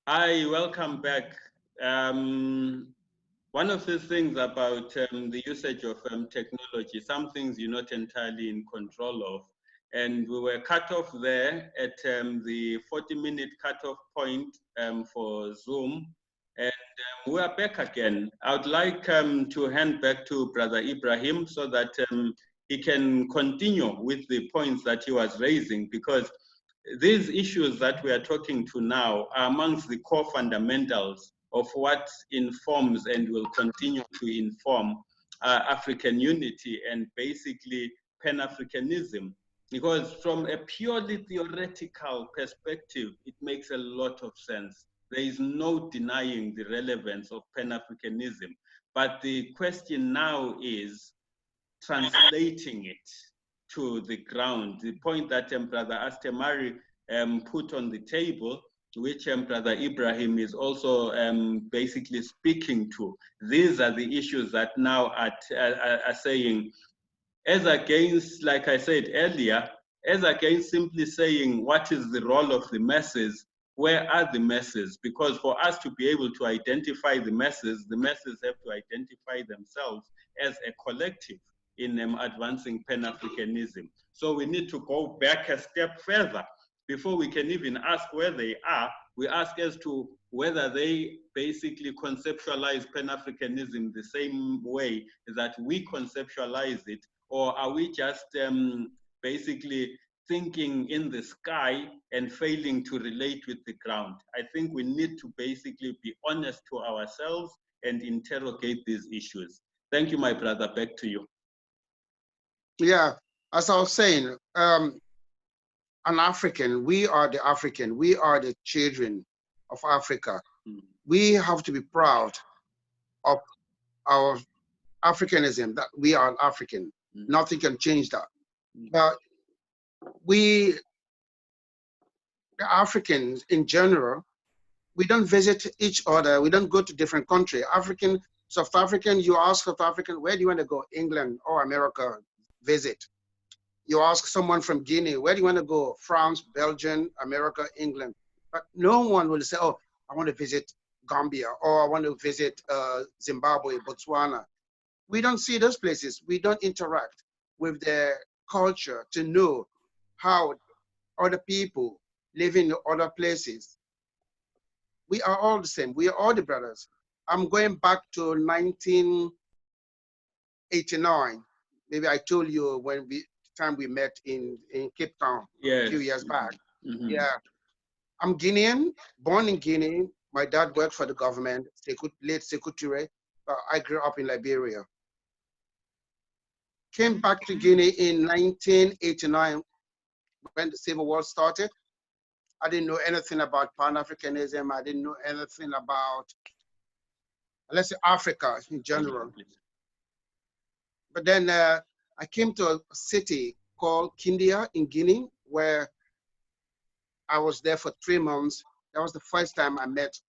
Hi, welcome back. One of the things about the usage of technology, some things you're not entirely in control of. And we were cut off there at the 40-minute cutoff point for Zoom. And we are back again. I would like to hand back to Brother Ibrahim so that he can continue with the points that he was raising, because these issues that we are talking to now are amongst the core fundamentals of what informs and will continue to inform African unity and basically Pan-Africanism. Because from a purely theoretical perspective, it makes a lot of sense. There is no denying the relevance of Pan-Africanism. But the question now is translating it to the ground. The point that Brother Astemari put on the table, which Brother Ibrahim is also basically speaking to. These are the issues that now are saying, as against, like I said earlier, as against simply saying what is the role of the masses, where are the masses? Because for us to be able to identify the masses have to identify themselves as a collective in advancing Pan-Africanism. So we need to go back a step further. Before we can even ask where they are, we ask as to whether they basically conceptualize Pan-Africanism the same way that we conceptualize it, or are we just basically thinking in the sky and failing to relate with the ground? I think we need to basically be honest to ourselves and interrogate these issues. Thank you, my brother. Back to you. Yeah, as I was saying, an African, we are the children of Africa. We have to be proud of our Africanism, that we are African. Nothing can change that. But we, the Africans in general, we don't visit each other. We don't go to different countries. South African, you ask South African, where do you want to go? England or America, visit. You ask someone from Guinea, where do you want to go? France, Belgium, America, England. But no one will say, oh, I want to visit Gambia, or I want to visit Zimbabwe, Botswana. We don't see those places. We don't interact with their culture to know how other people live in other places. We are all the same. We are all the brothers. I'm going back to 1989. Maybe I told you when the time we met in Cape Town a few years back. Yeah, I'm Guinean, born in Guinea. My dad worked for the government, late Sekou Touré. I grew up in Liberia. Came back to Guinea in 1989 when the Civil War started. I didn't know anything about Pan-Africanism. I didn't know anything about, let's say, Africa in general. But then I came to a city called Kindia in Guinea, where I was there for 3 months. That was the first time I met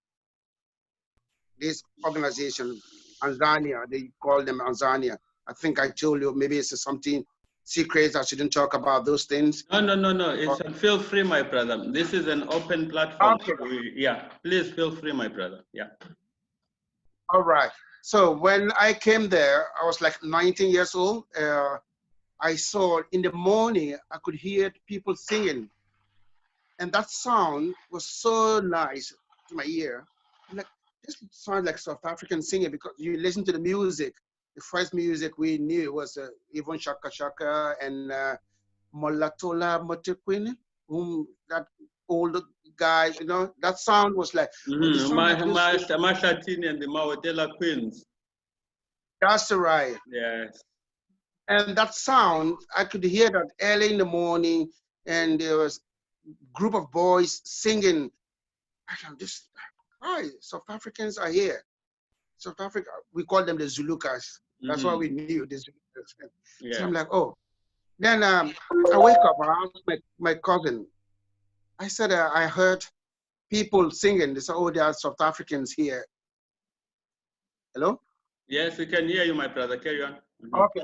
this organization, Tanzania. They call them Tanzania. I think I told you, maybe it's something secret. I shouldn't talk about those things. No. Feel free, my brother. This is an open platform. Okay. Yeah, please feel free, my brother. Yeah. All right. So when I came there, I was like 19 years old. I saw in the morning, I could hear people singing. And that sound was so nice to my ear. I'm like, this sounds like South African singing, because you listen to the music. The first music we knew was even Shaka Shaka and Molatola Motequin, whom that old guy, you know, that sound was like, Mashatini and the Mawatela Queens. That's right. Yes. And that sound, I could hear that early in the morning, and there was a group of boys singing. Hi, South Africans are here. South Africa, we call them the Zulukas. That's why we knew the Zulukas. Yeah. So I'm like, oh. Then I wake up, I asked my cousin. I said, I heard people singing. They said, oh, there are South Africans here. Hello? Yes, we can hear you, my brother. Carry on. Okay.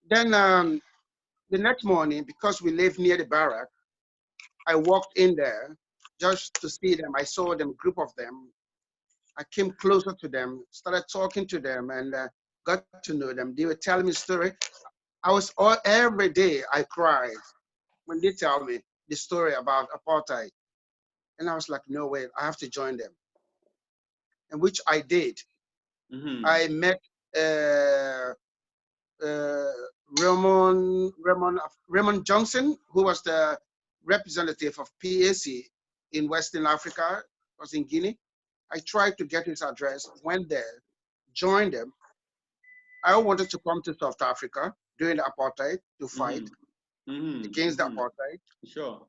Then the next morning, because we live near the barrack, I walked in there just to see them. I saw them, group of them. I came closer to them, started talking to them, and got to know them. They were telling me story. Every day I cried when they tell me the story about apartheid. And I was like, no way, I have to join them. And which I did. Mm-hmm. I met Raymond Johnson, who was the representative of PAC in Western Africa, was in Guinea. I tried to get his address, went there, joined them. I wanted to come to South Africa during the apartheid to fight against the apartheid. Sure.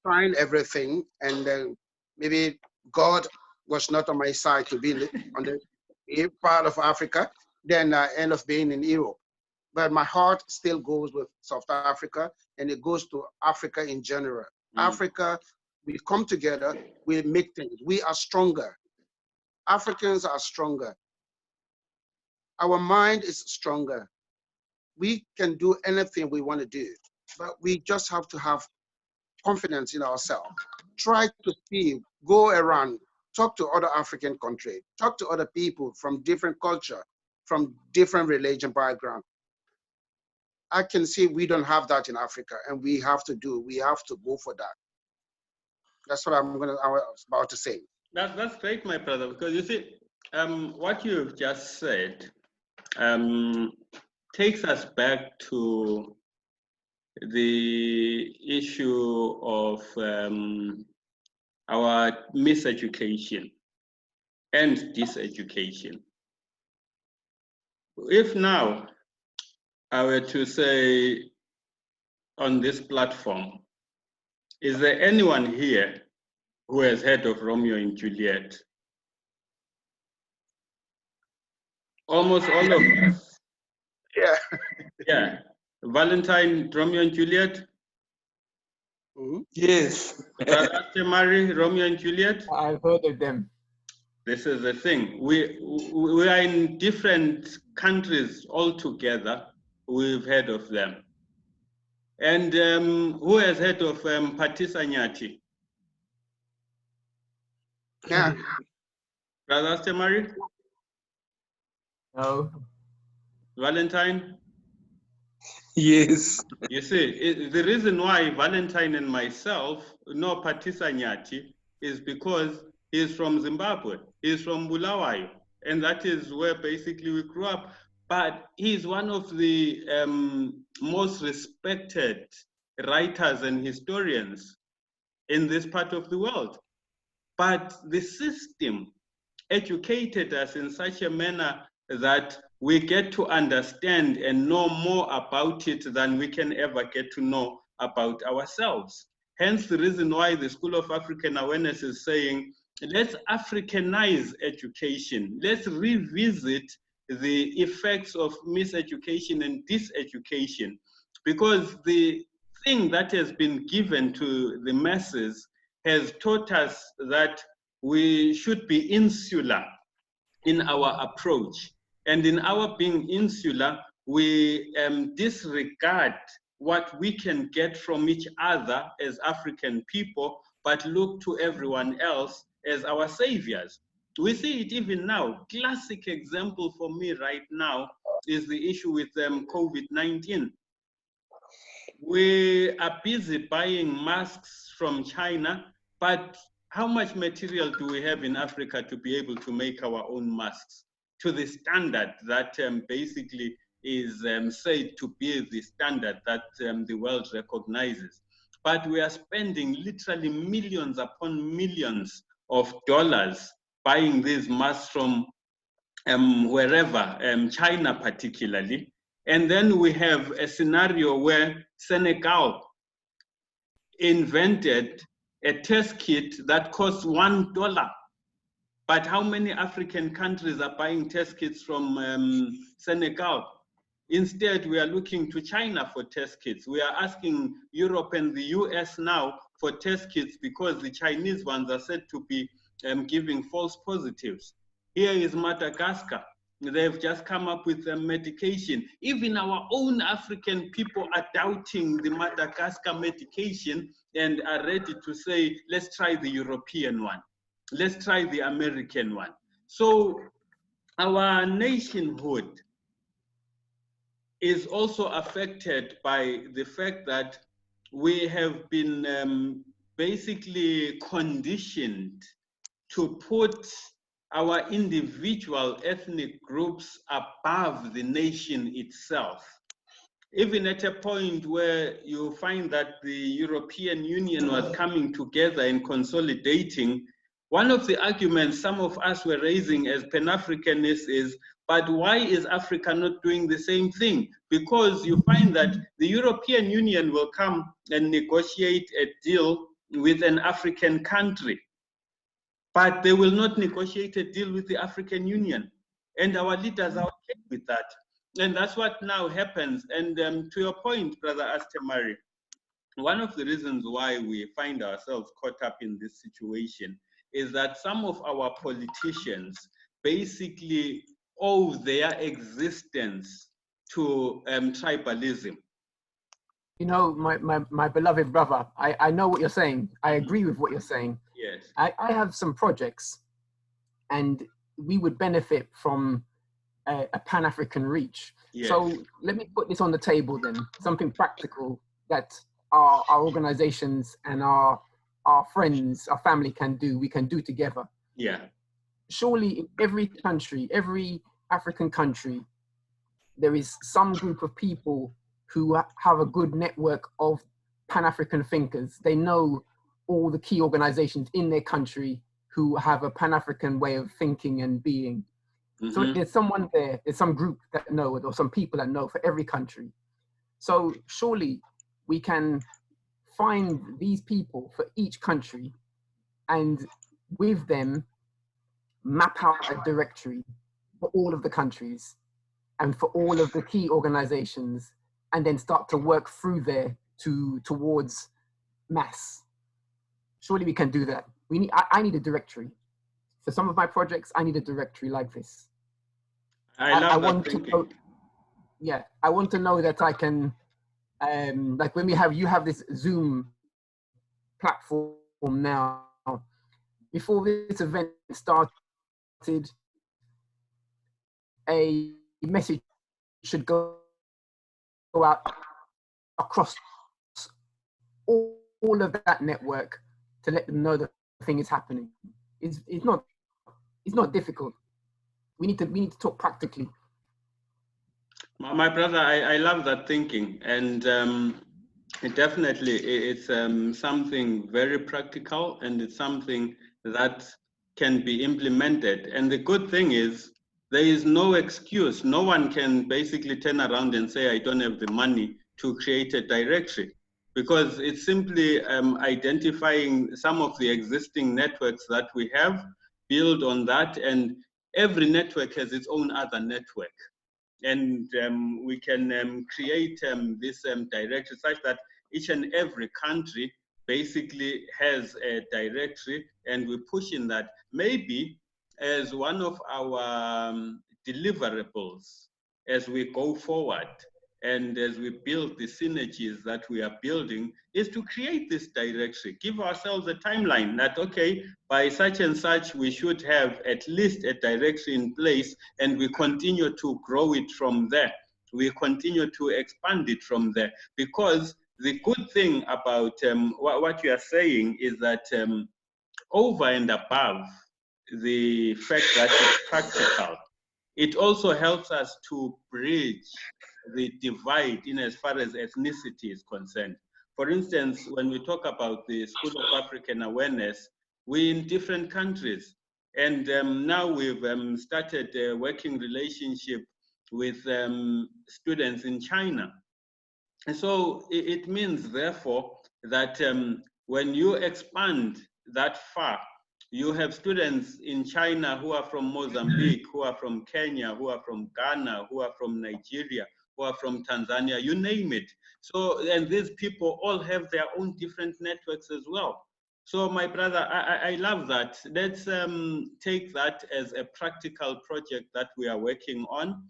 Signed everything, and then maybe God was not on my side to be on the part of Africa. Then I end up being in Europe. But my heart still goes with South Africa, and it goes to Africa in general. Africa, we come together, we make things. We are stronger. Africans are stronger. Our mind is stronger. We can do anything we want to do, but we just have to have confidence in ourselves. Try to see, go around, talk to other African countries, talk to other people from different culture, from different religion background. I can see we don't have that in Africa, and we have to go for that. That's what I was about to say. That's great, my brother, because you see, what you've just said takes us back to the issue of our miseducation and diseducation. If now I were to say on this platform, is there anyone here who has heard of Romeo and Juliet? Almost all of us. Yeah. Yeah. Valentine, Romeo and Juliet? Yes. Brother Temari, Romeo and Juliet? I've heard of them. This is the thing. We are in different countries altogether. We've heard of them. And who has heard of Patisanyati? Yeah. Brother Temari? No. Valentine? Yes. You see, the reason why Valentine and myself know Patisanyati is because he's from Zimbabwe. He's from Bulawayo. And that is where basically we grew up. But he's one of the most respected writers and historians in this part of the world. But the system educated us in such a manner that we get to understand and know more about it than we can ever get to know about ourselves. Hence the reason why the School of African Awareness is saying, let's Africanize education. Let's revisit the effects of miseducation and diseducation, because the thing that has been given to the masses has taught us that we should be insular in our approach. And in our being insular, we disregard what we can get from each other as African people, but look to everyone else as our saviors. We see it even now. Classic example for me right now is the issue with COVID-19. We are busy buying masks from China, but how much material do we have in Africa to be able to make our own masks to the standard that basically is said to be the standard that the world recognizes? But we are spending literally millions upon millions of dollars buying these masks from wherever, China particularly. And then we have a scenario where Senegal invented a test kit that costs $1. But how many African countries are buying test kits from Senegal? Instead, we are looking to China for test kits. We are asking Europe and the US now for test kits because the Chinese ones are said to be giving false positives. Here is Madagascar. they've just come up with a medication. Even our own African people are doubting the Madagascar medication and are ready to say, let's try the European one. Let's try the American one. So our nationhood is also affected by the fact that we have been basically conditioned to put our individual ethnic groups above the nation itself. Even at a point where you find that the European Union was coming together and consolidating, one of the arguments some of us were raising as Pan-Africanists is, but why is Africa not doing the same thing? Because you find that the European Union will come and negotiate a deal with an African country, but they will not negotiate a deal with the African Union. And our leaders are okay with that. And that's what now happens. And to your point, Brother Astemari, one of the reasons why we find ourselves caught up in this situation is that some of our politicians basically owe their existence to tribalism. You know, my beloved brother, I know what you're saying. I agree with what you're saying. Yes. I have some projects, and we would benefit from a Pan-African reach. Yes. So let me put this on the table then, something practical that our organizations and our friends, our family can do, we can do together. Yeah. Surely in every country, every African country, there is some group of people who have a good network of Pan-African thinkers. They know all the key organizations in their country who have a Pan-African way of thinking and being. Mm-hmm. So there's someone there, there's some group that know it, or some people that know for every country. So surely we can find these people for each country and with them map out a directory for all of the countries and for all of the key organizations, and then start to work through there towards mass. Surely we can do that. I need a directory. For some of my projects, I need a directory like this. I want to know, yeah, I want to know that I can, like when you have this Zoom platform now, before this event started, a message should go out across all of that network to let them know that the thing is happening. It's not difficult. We need to talk practically. My brother, I love that thinking, and it's something very practical, and it's something that can be implemented. And the good thing is, there is no excuse. No one can basically turn around and say, I don't have the money to create a directory, because it's simply identifying some of the existing networks that we have, build on that, and every network has its own other network. And we can create this directory such that each and every country basically has a directory, and we push in that. Maybe as one of our deliverables as we go forward and as we build the synergies that we are building, is to create this directory, give ourselves a timeline that, okay, by such and such, we should have at least a directory in place, and we continue to grow it from there. We continue to expand it from there. Because the good thing about what you are saying is that over and above the fact that it's practical, it also helps us to bridge the divide in as far as ethnicity is concerned. For instance, when we talk about the School of African Awareness, we're in different countries. And now we've started a working relationship with students in China. And so it means, therefore, that when you expand that far, you have students in China who are from Mozambique, who are from Kenya, who are from Ghana, who are from Nigeria, who are from Tanzania, you name it. So, and these people all have their own different networks as well. So my brother, I love that. Let's take that as a practical project that we are working on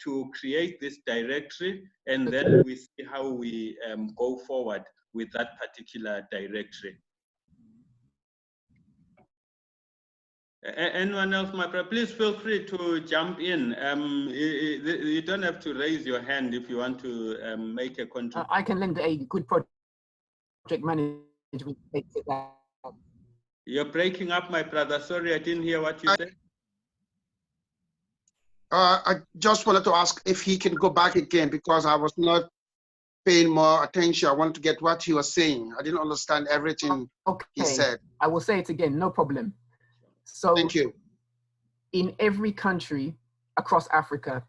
to create this directory, and then we see how we go forward with that particular directory. Anyone else, my brother, please feel free to jump in. You don't have to raise your hand if you want to make a contribution. I can lend a good project management. You're breaking up, my brother. Sorry, I didn't hear what you said. I just wanted to ask if he can go back again, because I was not paying more attention. I wanted to get what he was saying. I didn't understand everything he said. I will say it again, no problem. So thank you. In every country across Africa,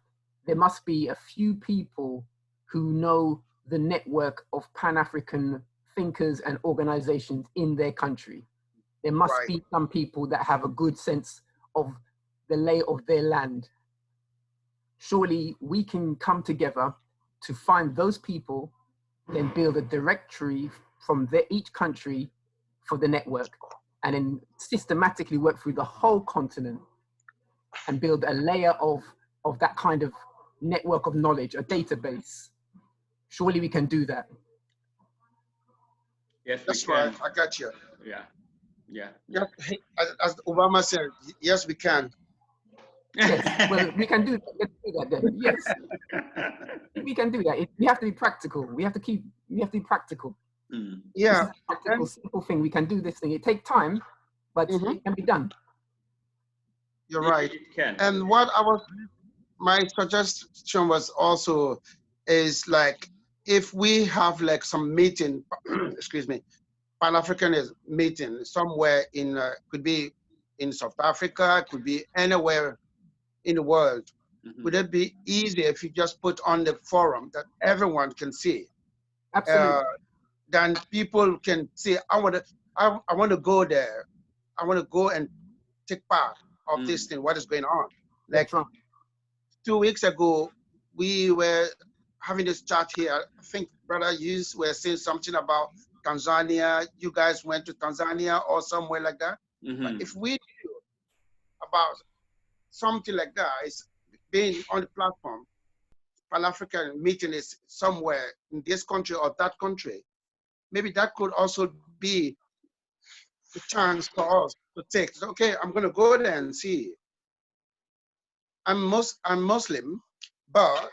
there must be a few people who know the network of Pan-African thinkers and organizations in their country. There must be some people that have a good sense of the lay of their land. Surely we can come together to find those people, then build a directory from each country for the network, and then systematically work through the whole continent and build a layer of that kind of network of knowledge, a database. Surely we can do that. Yes, that's right. I got you. Yeah. As Obama said, yes, we can. Yes, well, we can do that. Let's do that then. Yes, we can do that. We have to be practical. We have to be practical. Yeah, this is a practical, simple thing. We can do this thing. It takes time, but it can be done. You're right. It can. And my suggestion was also is like, if we have like some meeting, excuse me, Pan-African meeting somewhere in, could be in South Africa, could be anywhere in the world, would it be easier if you just put on the forum that everyone can see? Absolutely. Then people can see, I want to go there. I want to go and take part of this thing, what is going on. Like 2 weeks ago, we were having this chat here. I think, brother, you were saying something about Tanzania. You guys went to Tanzania or somewhere like that. But if we knew about something like that, it's being on the platform, Pan-African meeting is somewhere in this country or that country, maybe that could also be the chance for us to take. So, okay, I'm going to go there and see. I'm Muslim, but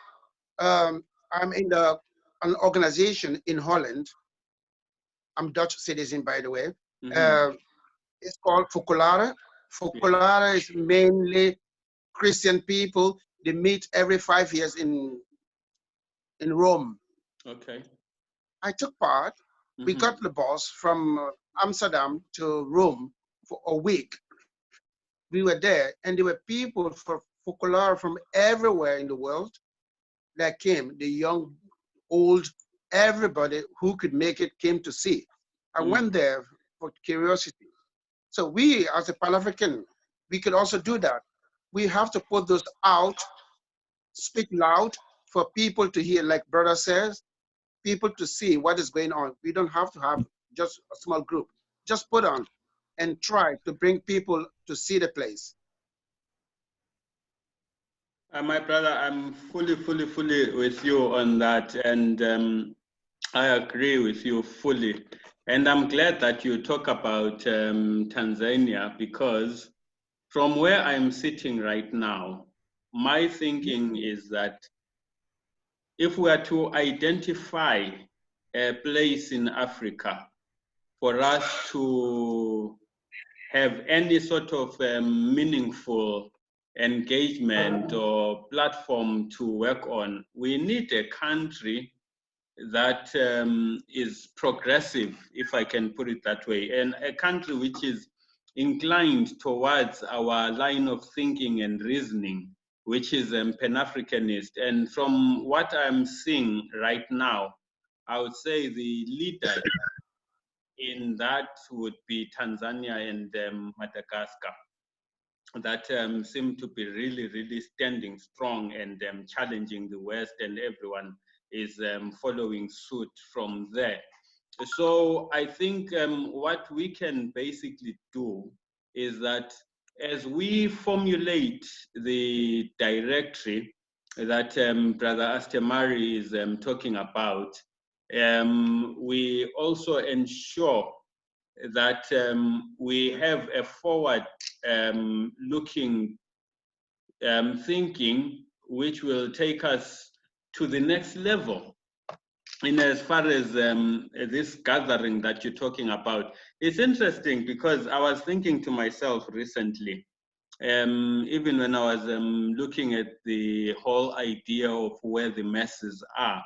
I'm in an organization in Holland. I'm Dutch citizen, by the way. It's called Focolare. Focolare is mainly Christian people. They meet every 5 years in Rome. Okay. I took part. We got the bus from Amsterdam to Rome for a week. We were there, and there were people from Focolare from everywhere in the world that came. The young, old, everybody who could make it came to see. I went there for curiosity. So we, as a Pan-African, we could also do that. We have to put those out, speak loud for people to hear, like brother says, people to see what is going on. We don't have to have just a small group. Just put on and try to bring people to see the place. My brother, I'm fully with you on that, and I agree with you fully. And I'm glad that you talk about Tanzania, because from where I'm sitting right now, my thinking is that if we are to identify a place in Africa for us to have any sort of meaningful engagement or platform to work on, we need a country that is progressive, if I can put it that way, and a country which is inclined towards our line of thinking and reasoning, which is Pan-Africanist. And from what I'm seeing right now, I would say the leader in that would be Tanzania and Madagascar, that seem to be really standing strong and challenging the West, and everyone is following suit from there. So I think what we can basically do is that as we formulate the directory that Brother Astemari is talking about, we also ensure that we have a forward looking thinking which will take us to the next level. In as far as this gathering that you're talking about, it's interesting because I was thinking to myself recently, even when I was looking at the whole idea of where the masses are,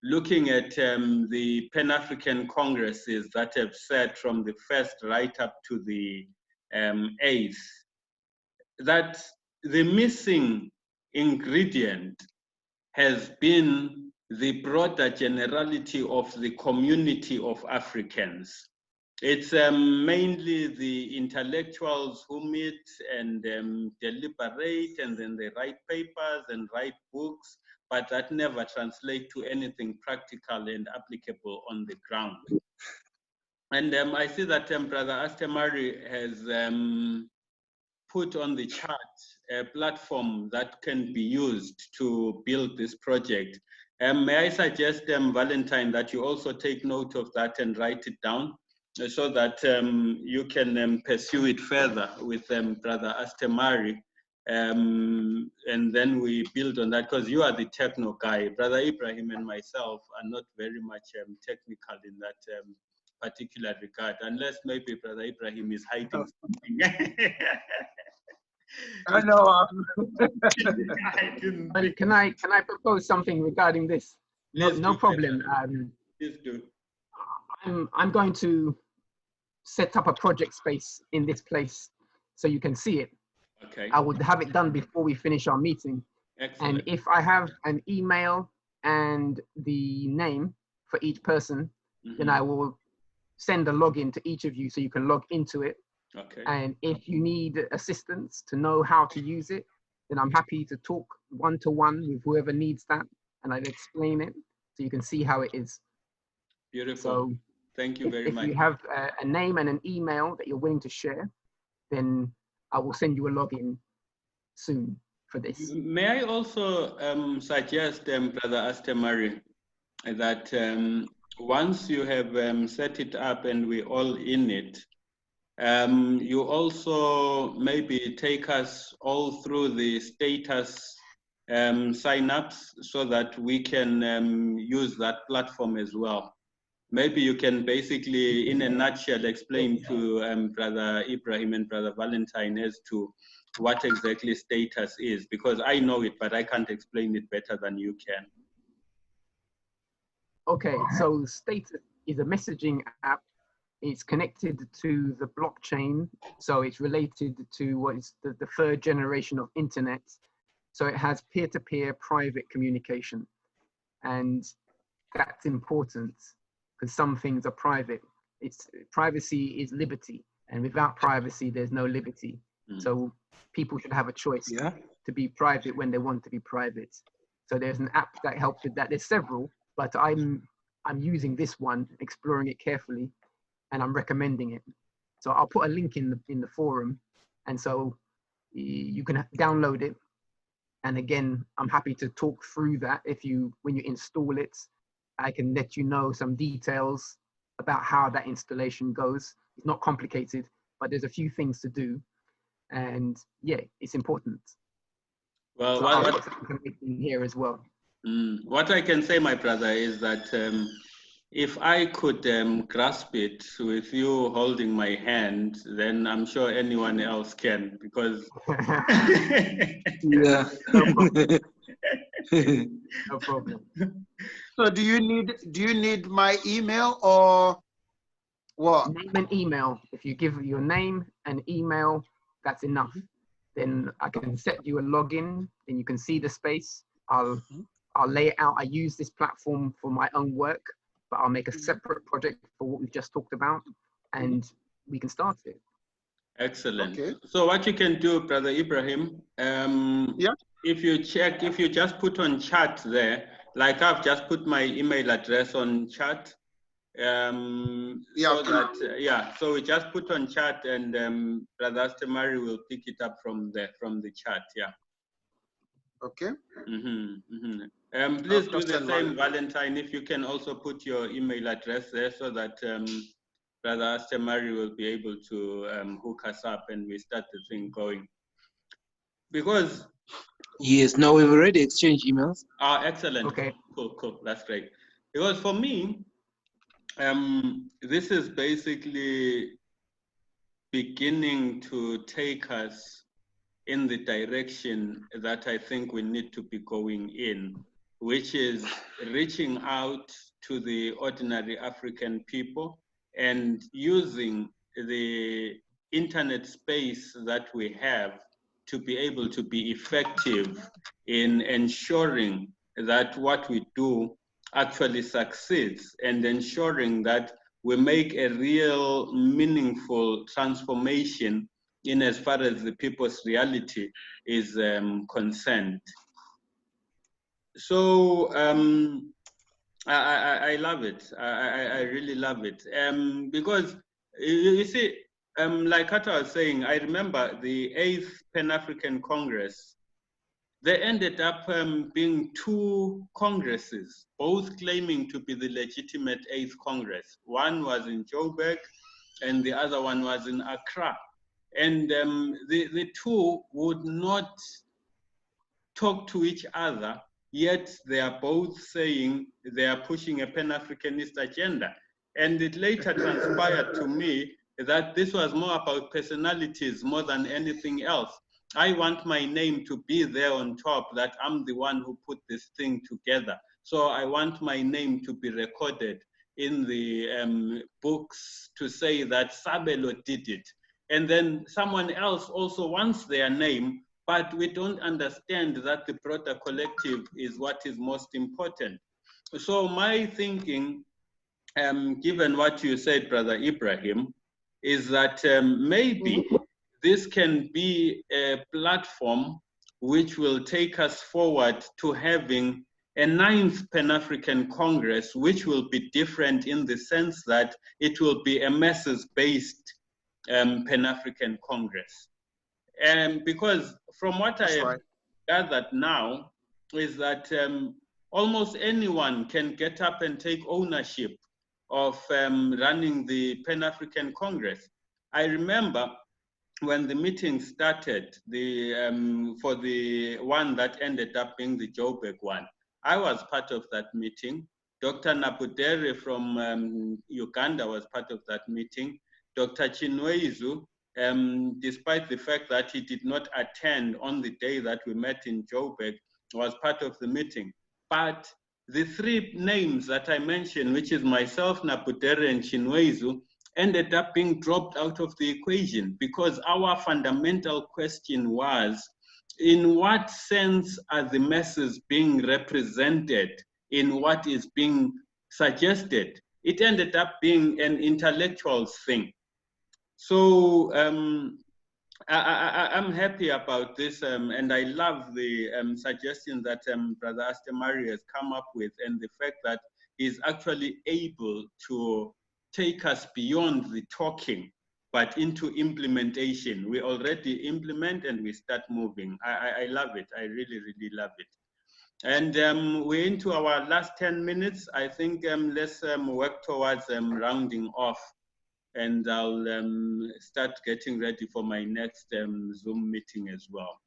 looking at the Pan-African Congresses that have sat from the first right up to the 8th, that the missing ingredient has been the broader generality of the community of Africans. It's mainly the intellectuals who meet and deliberate, and then they write papers and write books, but that never translates to anything practical and applicable on the ground. And I see that Brother Astemari has put on the chart a platform that can be used to build this project. May I suggest, Valentine, that you also take note of that and write it down so that you can pursue it further with Brother Astemari, and then we build on that, because you are the techno guy. Brother Ibrahim and myself are not very much technical in that particular regard, unless maybe Brother Ibrahim is hiding something. I know. Can I propose something regarding this? No problem. Please do. I'm going to set up a project space in this place so you can see it. Okay. I would have it done before we finish our meeting. Excellent. And if I have an email and the name for each person, then I will send a login to each of you so you can log into it. Okay. And if you need assistance to know how to use it, then I'm happy to talk one-to-one with whoever needs that, and I'll explain it so you can see how it is. Beautiful. So thank you very much. If you have a name and an email that you're willing to share, then I will send you a login soon for this. May I also suggest, Brother Astemari, that once you have set it up and we're all in it, you also maybe take us all through the status sign-ups so that we can use that platform as well. Maybe you can basically, in a nutshell, explain to Brother Ibrahim and Brother Valentine as to what exactly status is, because I know it, but I can't explain it better than you can. Okay, so status is a messaging app. It's connected to the blockchain, so it's related to what is the third generation of internet. So it has peer-to-peer private communication, and that's important because some things are private. Privacy is liberty, and without privacy, there's no liberty. So people should have a choice to be private when they want to be private. So there's an app that helps with that. There's several, but I'm using this one, exploring it carefully, and I'm recommending it. So I'll put a link in the forum, and so you can download it. And again, I'm happy to talk through that. When you install it, I can let you know some details about how that installation goes. It's not complicated, but there's a few things to do, and yeah, it's important. Well, so I'll put something in here as well. What I can say, my brother, is that if I could grasp it with you holding my hand, then I'm sure anyone else can, because Yeah. No problem. So do you need my email or what? Name and email. If you give your name and email, that's enough. Then I can set you a login, and you can see the space. I'll lay it out. I use this platform for my own work, but I'll make a separate project for what we've just talked about, and we can start it. Excellent. Okay. So what you can do, Brother Ibrahim, if you just put on chat there, like I've just put my email address on chat, So we just put on chat, and Brother Astemari will pick it up from the chat. Yeah. Okay. Please do the same, Valentine. If you can also put your email address there, so that Brother Astemari will be able to hook us up and we start the thing going. Because yes, no, we've already exchanged emails. Ah, excellent. Okay. Cool. That's great. Because for me, this is basically beginning to take us in the direction that I think we need to be going in, which is reaching out to the ordinary African people and using the internet space that we have to be able to be effective in ensuring that what we do actually succeeds, and ensuring that we make a real meaningful transformation in as far as the people's reality is concerned. So I love it. I really love it. Because you see, like Kata was saying, I remember the 8th Pan-African Congress. They ended up being 2 congresses, both claiming to be the legitimate 8th Congress. One was in Joburg and the other one was in Accra. And the 2 would not talk to each other, yet they are both saying they are pushing a Pan-Africanist agenda. And it later transpired to me that this was more about personalities more than anything else. I want my name to be there on top, that I'm the one who put this thing together. So I want my name to be recorded in the books to say that Sabelo did it. And then someone else also wants their name, but we don't understand that the broader collective is what is most important. So my thinking, given what you said, Brother Ibrahim, is that maybe this can be a platform which will take us forward to having a 9th Pan-African Congress, which will be different in the sense that it will be a masses-based Pan-African Congress. Because from what I have gathered now is that almost anyone can get up and take ownership of running the Pan-African Congress. I remember when the meeting started, for the one that ended up being the Joburg one, I was part of that meeting. Dr. Napudere from Uganda was part of that meeting. Dr. Chinweizu, despite the fact that he did not attend on the day that we met in Joburg, was part of the meeting. But the 3 names that I mentioned, which is myself, Napudere, and Chinweizu, ended up being dropped out of the equation, because our fundamental question was, in what sense are the masses being represented in what is being suggested? It ended up being an intellectuals thing. So I'm happy about this, and I love the suggestion that Brother Astemari has come up with, and the fact that he's actually able to take us beyond the talking, but into implementation. We already implement and we start moving. I love it. I really, really love it. And we're into our last 10 minutes. I think let's work towards rounding off. And I'll start getting ready for my next Zoom meeting as well.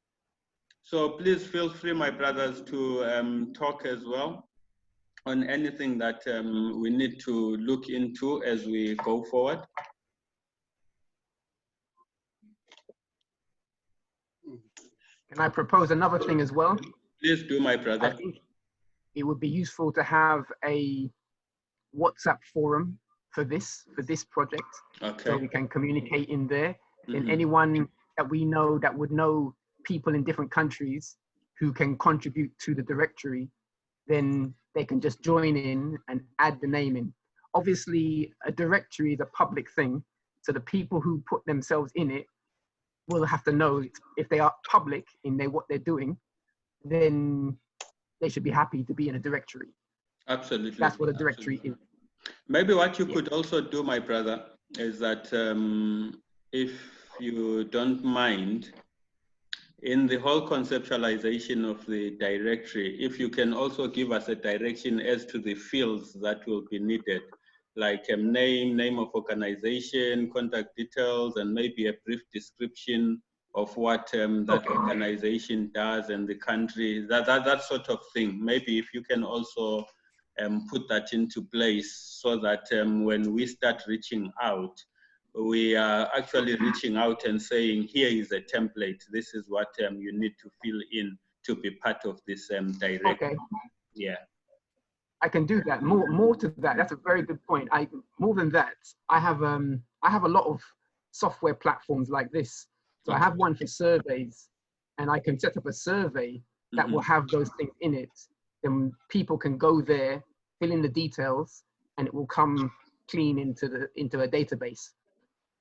So please feel free, my brothers, to talk as well on anything that we need to look into as we go forward. Can I propose another thing as well? Please do, my brother. I think it would be useful to have a WhatsApp forum for this project, so we can communicate in there. And anyone that we know that would know people in different countries who can contribute to the directory, then they can just join in and add the name in. Obviously, a directory is a public thing, so the people who put themselves in it will have to know if they are public in what they're doing, then they should be happy to be in a directory. Absolutely. That's what a directory is. Maybe what you could also do, my brother, is that if you don't mind, in the whole conceptualization of the directory, if you can also give us a direction as to the fields that will be needed, like name of organization, contact details, and maybe a brief description of what that organization does and the country, that sort of thing. Maybe if you can also put that into place so that when we start reaching out, we are actually reaching out and saying, here is a template. This is what you need to fill in to be part of this directive. Okay. Yeah. I can do that. More to that. That's a very good point. More than that, I have a lot of software platforms like this. So I have one for surveys, and I can set up a survey that will have those things in it. Then people can go there, fill in the details, and it will come clean into a database.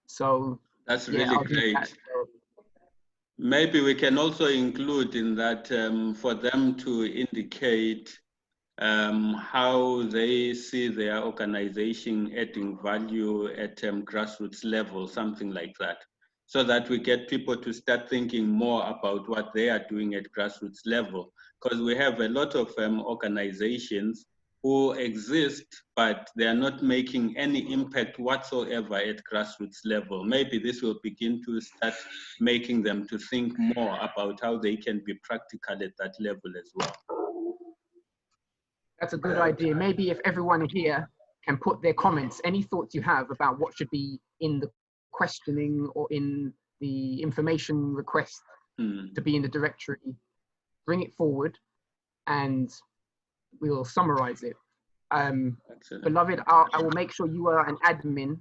So that's really great. Maybe we can also include in that for them to indicate how they see their organization adding value at grassroots level, something like that, so that we get people to start thinking more about what they are doing at grassroots level. Because we have a lot of organizations who exist, but they are not making any impact whatsoever at grassroots level. Maybe this will begin to start making them to think more about how they can be practical at that level as well. That's a good idea. Maybe if everyone here can put their comments, any thoughts you have about what should be in the questioning or in the information request to be in the directory, bring it forward and we'll summarize it. Beloved, I will make sure you are an admin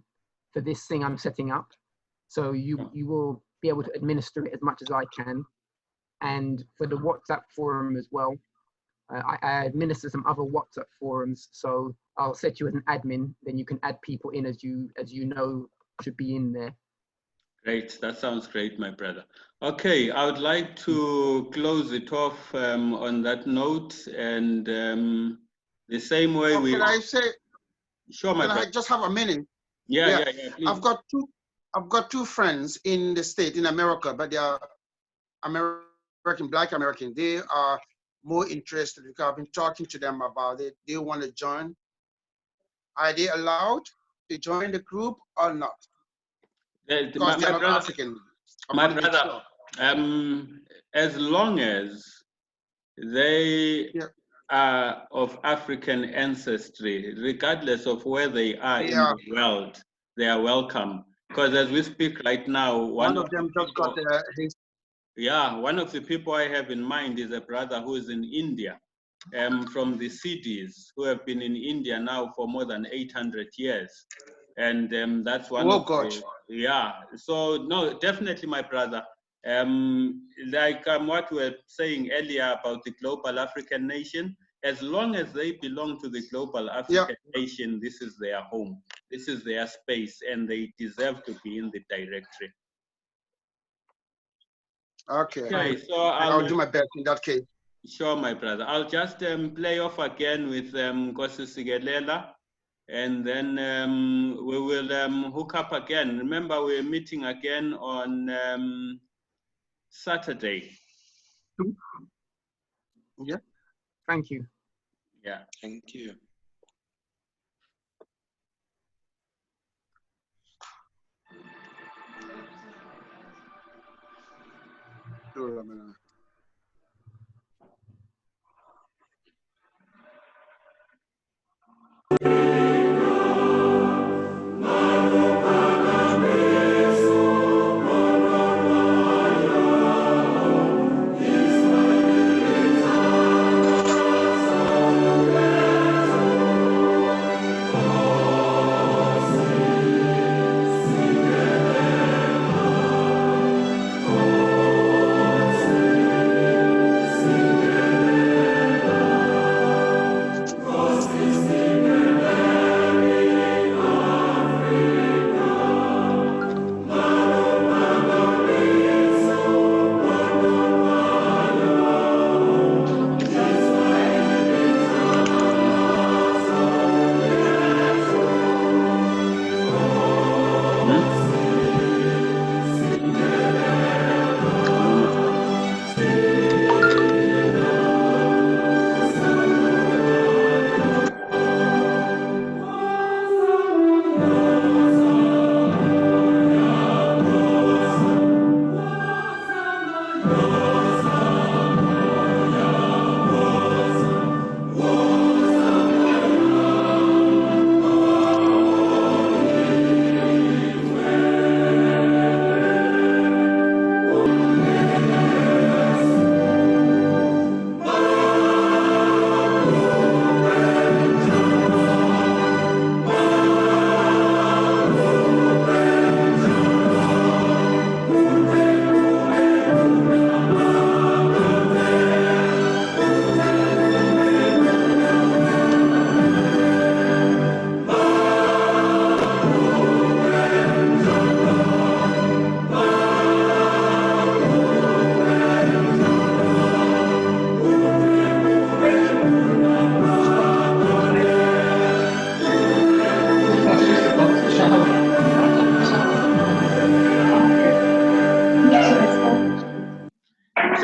for this thing I'm setting up. So you will be able to administer it as much as I can. And for the WhatsApp forum as well, I administer some other WhatsApp forums. So I'll set you as an admin, then you can add people in as you know should be in there. Great, that sounds great, my brother. Okay, I would like to close it off on that note, and the same way Can I say? Sure, my brother. I just have a minute? Yeah. Please. I've got two friends in the state in America, but they are American, Black American. They are more interested because I've been talking to them about it. They want to join. Are they allowed to join the group or not? Because they're not African. My brother, as long as they are of African ancestry, regardless of where they are in the world, they are welcome. Because as we speak right now, one of them just got his. Yeah, one of the people I have in mind is a brother who is in India, from the cities, who have been in India now for more than 800 years. And that's one of the, so no, definitely, my brother. Like what we were saying earlier about the global African nation, as long as they belong to the global African nation, this is their home, this is their space, and they deserve to be in the directory. Okay, so I'll do my best in that case. Sure, my brother. I'll just play off again with Nkosi Sigelela, and then we will hook up again. Remember, we're meeting again on Saturday. Yeah. Thank you. Yeah. Thank you.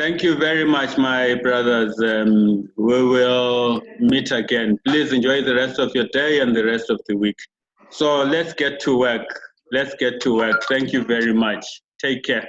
Thank you very much, my brothers. We will meet again. Please enjoy the rest of your day and the rest of the week. So let's get to work. Let's get to work. Thank you very much. Take care.